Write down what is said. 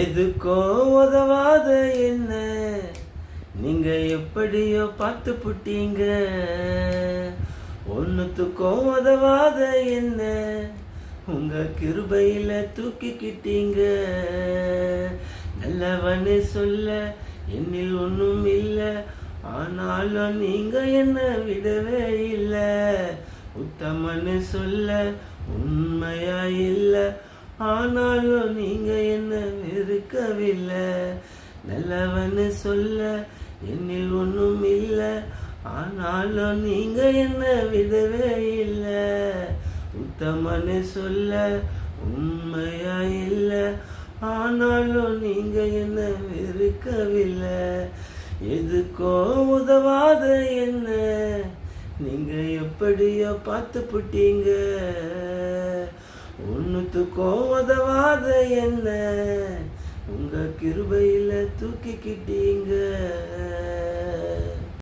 எதுக்கோ உதவாத என்ன நீங்க எப்படியோ பார்த்து புட்டீங்க. ஒன்னுத்துக்கும் உதவாத என்ன உங்க கிருபையில தூக்கிக்கிட்டீங்க. நல்லவன்னு சொல்ல என்னில் ஒன்றும் இல்லை, ஆனாலும் நீங்க என்ன விடவே இல்லை. உத்தமன்னு சொல்ல உண்மையா இல்லை, ஆனாலும் நீங்க என்ன வெறுக்கவில்லை. நல்லவன்னு சொல்ல என்னில் ஒன்றும் இல்லை, ஆனாலும் நீங்க என்ன விடவே இல்லை. உத்தமன்னு சொல்ல உண்மையா இல்லை, ஆனாலும் நீங்க என்ன வெறுக்கவில்லை. எதுக்கோ உதவாத என்ன நீங்க எப்படியோ பார்த்து புட்டீங்க. ஒன்னுத்துக்கோ உதவாத என்ன உங்க கிருபையில தூக்கிக்கிட்டீங்க.